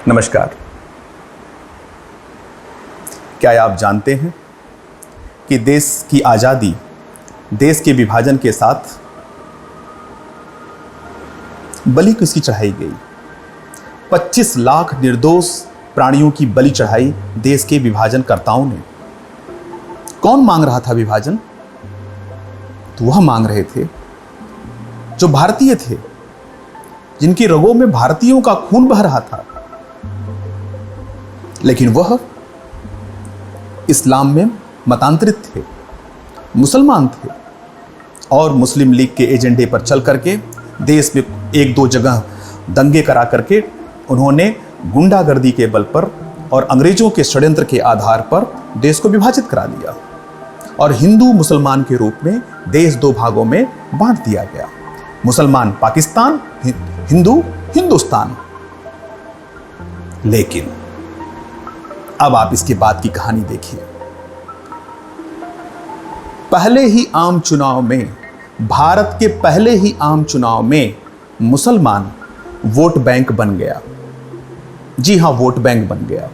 नमस्कार। क्या आप जानते हैं कि देश की आज़ादी, देश के विभाजन के साथ बलि किसकी चढ़ाई गई? 25 लाख निर्दोष प्राणियों की बलि चढ़ाई देश के विभाजनकर्ताओं ने। कौन मांग रहा था विभाजन? तो वह मांग रहे थे जो भारतीय थे, जिनकी रगों में भारतीयों का खून बह रहा था, लेकिन वह इस्लाम में मतांतरित थे, मुसलमान थे और मुस्लिम लीग के एजेंडे पर चल करके देश में एक दो जगह दंगे करा करके उन्होंने गुंडागर्दी के बल पर और अंग्रेजों के षड्यंत्र के आधार पर देश को विभाजित करा दिया और हिंदू मुसलमान के रूप में देश दो भागों में बांट दिया गया। मुसलमान पाकिस्तान, हिंदू हिंदुस्तान। लेकिन अब आप इसके बाद की कहानी देखिए। पहले ही आम चुनाव में, भारत के पहले ही आम चुनाव में मुसलमान वोट बैंक बन गया। जी हां, वोट बैंक बन गया,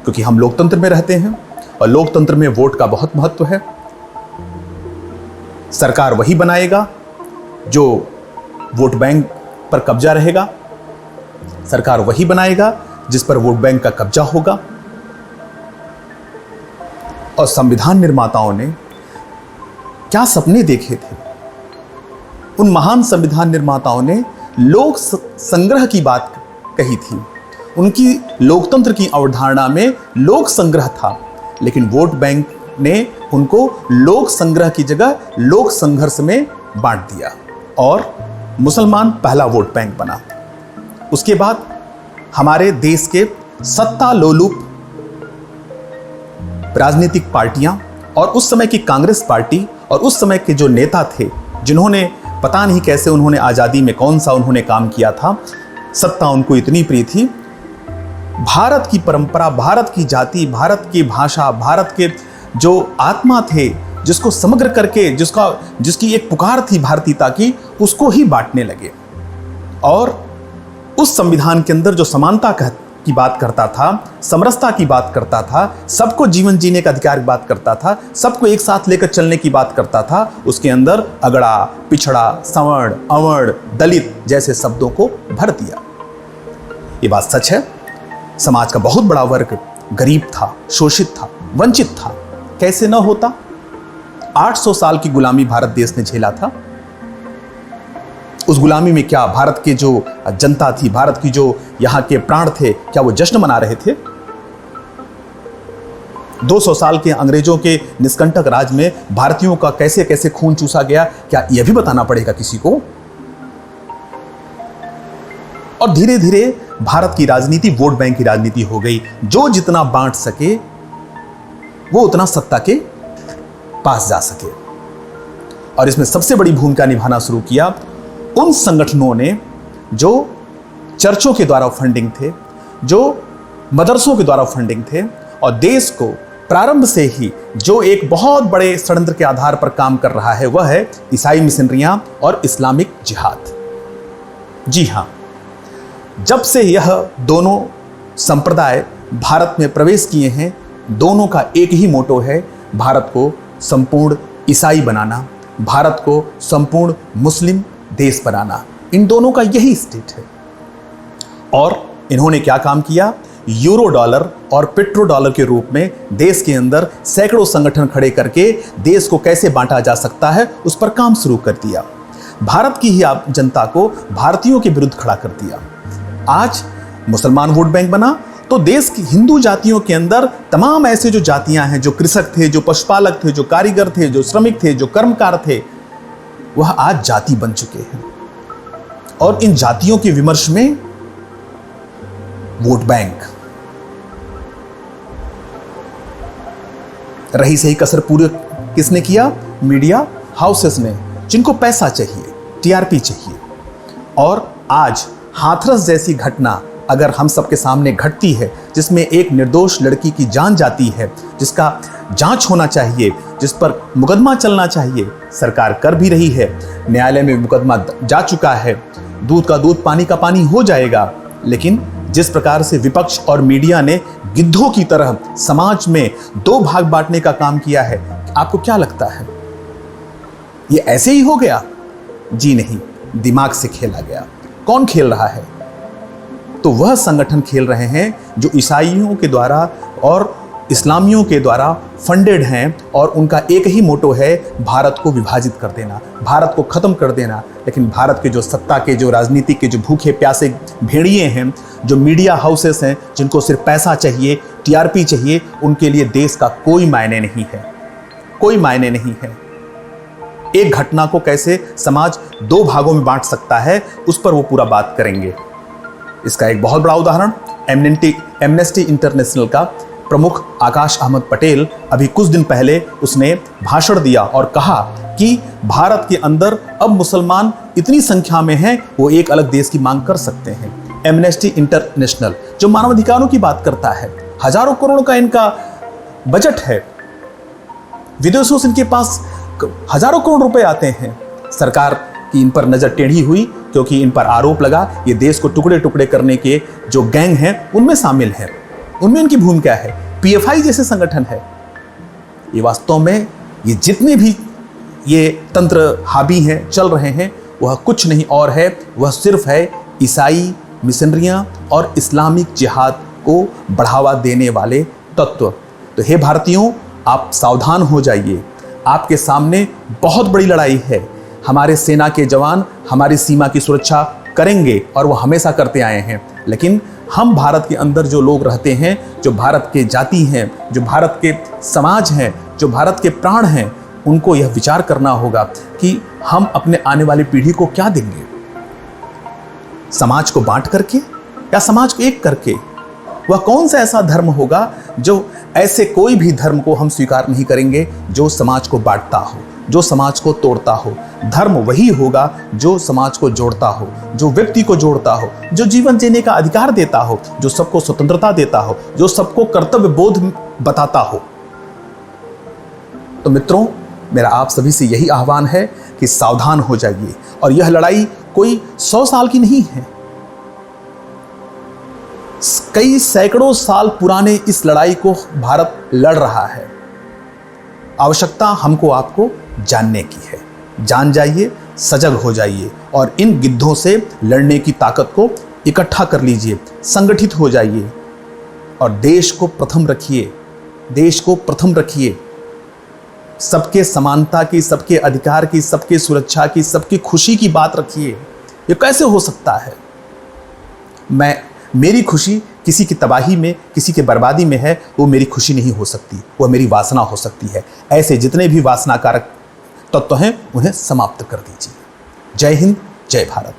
क्योंकि हम लोकतंत्र में रहते हैं और लोकतंत्र में वोट का बहुत महत्व है। सरकार वही बनाएगा जो वोट बैंक पर कब्जा रहेगा, सरकार वही बनाएगा जिस पर वोट बैंक का कब्जा होगा। और संविधान निर्माताओं ने क्या सपने देखे थे? उन महान संविधान निर्माताओं ने लोक संग्रह की बात कही थी। उनकी लोकतंत्र की अवधारणा में लोक संग्रह था, लेकिन वोट बैंक ने उनको लोक संग्रह की जगह लोक संघर्ष में बांट दिया और मुसलमान पहला वोट बैंक बना। उसके बाद हमारे देश के सत्ता लोलुप राजनीतिक पार्टियां और उस समय की कांग्रेस पार्टी और उस समय के जो नेता थे, जिन्होंने पता नहीं कैसे उन्होंने आज़ादी में कौन सा उन्होंने काम किया था, सत्ता उनको इतनी प्रिय थी। भारत की परंपरा, भारत की जाति, भारत की भाषा, भारत के जो आत्मा थे, जिसको समग्र करके जिसकी एक पुकार थी भारतीयता की, उसको ही बांटने लगे। और उस संविधान के अंदर जो समानता की बात करता था, समरसता की बात करता था, सबको जीवन जीने का अधिकार की बात करता था, सबको एक साथ लेकर चलने की बात करता था, उसके अंदर अगड़ा, पिछड़ा, सवर्ण, अवर्ण, दलित जैसे शब्दों को भर दिया। ये बात सच है। समाज का बहुत बड़ा वर्ग गरीब था, शोषित था, वंचित था। कैसे न होता? 800 साल की गुलामी भारत देश ने झेला था। उस गुलामी में क्या भारत के जो जनता थी, भारत की जो यहाँ के प्राण थे, क्या वो जश्न मना रहे थे? 200 साल के अंग्रेजों के निष्कंटक राज में भारतीयों का कैसे कैसे खून चूसा गया, क्या यह भी बताना पड़ेगा किसी को? और धीरे धीरे भारत की राजनीति वोट बैंक की राजनीति हो गई। जो जितना बांट सके वो उतना सत्ता के पास जा सके। और इसमें सबसे बड़ी भूमिका निभाना शुरू किया उन संगठनों ने जो चर्चों के द्वारा फंडिंग थे, जो मदरसों के द्वारा फंडिंग थे, और देश को प्रारंभ से ही जो एक बहुत बड़े षड्यंत्र के आधार पर काम कर रहा है, वह है ईसाई मिशनरियां और इस्लामिक जिहाद। जी हां, जब से यह दोनों संप्रदाय भारत में प्रवेश किए हैं, दोनों का एक ही मोटो है, भारत को संपूर्ण ईसाई बनाना, भारत को संपूर्ण मुस्लिम देश बनाना। इन दोनों का यही स्टेट है। और इन्होंने क्या काम किया? यूरो डॉलर और पेट्रो डॉलर के रूप में देश के अंदर सैकड़ों संगठन खड़े करके देश को कैसे बांटा जा सकता है, उस पर काम शुरू कर दिया। भारत की ही जनता को भारतीयों के विरुद्ध खड़ा कर दिया। आज मुसलमान वोट बैंक बना तो देश की हिंदू जातियों के अंदर तमाम ऐसे जो जातियां हैं, जो कृषक थे, जो पशुपालक थे, जो कारीगर थे, जो श्रमिक थे, जो कर्मकार थे, वह आज जाति बन चुके हैं। और इन जातियों के विमर्श में वोट बैंक रही सही कसर पूरी किसने किया? मीडिया हाउसेस ने, जिनको पैसा चाहिए, टीआरपी चाहिए। और आज हाथरस जैसी घटना अगर हम सबके सामने घटती है, जिसमें एक निर्दोष लड़की की जान जाती है, जिसका जांच होना चाहिए, जिस पर मुकदमा चलना चाहिए, सरकार कर भी रही है, न्यायालय में मुकदमा जा चुका है, दूध का दूध पानी का पानी हो जाएगा, लेकिन जिस प्रकार से विपक्ष और मीडिया ने गिद्धों की तरह समाज में दो भाग बांटने का काम किया है, आपको क्या लगता है ये ऐसे ही हो गया? जी नहीं, दिमाग से खेला गया। कौन खेल रहा है? तो वह संगठन खेल रहे हैं जो ईसाइयों के द्वारा और इस्लामियों के द्वारा फंडेड हैं, और उनका एक ही मोटो है भारत को विभाजित कर देना, भारत को खत्म कर देना। लेकिन भारत के जो सत्ता के, जो राजनीति के, जो भूखे प्यासे भेड़िए हैं, जो मीडिया हाउसेस हैं, जिनको सिर्फ पैसा चाहिए, टीआरपी चाहिए, उनके लिए देश का कोई मायने नहीं है, कोई मायने नहीं है। एक घटना को कैसे समाज दो भागों में बांट सकता है, उस पर वो पूरा बात करेंगे। इसका एक बहुत बड़ा उदाहरण एमनेस्टी इंटरनेशनल का प्रमुख आकाश अहमद पटेल, अभी कुछ दिन पहले उसने भाषण दिया और कहा कि भारत के अंदर अब मुसलमान इतनी संख्या में हैं, वो एक अलग देश की मांग कर सकते हैं। एमनेस्टी इंटरनेशनल जो मानवाधिकारों की बात करता है, हजारों करोड़ का इनका बजट है, विदेशों से इनके पास हजारों करोड़ रुपए आते हैं। सरकार की इन पर नजर टेढ़ी हुई क्योंकि इन पर आरोप लगा ये देश को टुकड़े टुकड़े करने के जो गैंग हैं उनमें शामिल हैं, उनमें इनकी भूमिका है। पीएफआई जैसे संगठन है, ये वास्तव में ये जितने भी ये तंत्र हावी हैं, चल रहे हैं, वह कुछ नहीं और है, वह सिर्फ है ईसाई मिशनरियां और इस्लामिक जिहाद को बढ़ावा देने वाले तत्व। तो हे भारतीयों, आप सावधान हो जाइए, आपके सामने बहुत बड़ी लड़ाई है। हमारे सेना के जवान हमारी सीमा की सुरक्षा करेंगे और वो हमेशा करते आए हैं, लेकिन हम भारत के अंदर जो लोग रहते हैं, जो भारत के जाति हैं, जो भारत के समाज हैं, जो भारत के प्राण हैं, उनको यह विचार करना होगा कि हम अपने आने वाली पीढ़ी को क्या देंगे, समाज को बांट करके या समाज को एक करके। वह कौन सा ऐसा धर्म होगा जो, ऐसे कोई भी धर्म को हम स्वीकार नहीं करेंगे जो समाज को बांटता हो, जो समाज को तोड़ता हो। धर्म वही होगा जो समाज को जोड़ता हो, जो व्यक्ति को जोड़ता हो, जो जीवन जीने का अधिकार देता हो, जो सबको स्वतंत्रता देता हो, जो सबको कर्तव्य बोध बताता हो। तो मित्रों, मेरा आप सभी से यही आह्वान है कि सावधान हो जाइए। और यह लड़ाई कोई 100 साल की नहीं है, कई सैकड़ों साल पुराने इस लड़ाई को भारत लड़ रहा है। आवश्यकता हमको आपको जानने की है। जान जाइए, सजग हो जाइए और इन गिद्धों से लड़ने की ताकत को इकट्ठा कर लीजिए, संगठित हो जाइए और देश को प्रथम रखिए, देश को प्रथम रखिए। सबके समानता की, सबके अधिकार की, सबके सुरक्षा की, सबकी खुशी की बात रखिए। ये कैसे हो सकता है? मेरी खुशी किसी की तबाही में, किसी के बर्बादी में है, वो मेरी खुशी नहीं हो सकती, वो मेरी वासना हो सकती है। ऐसे जितने भी वासनाकारक तत्व हैं उन्हें समाप्त कर दीजिए। जय हिंद, जय भारत।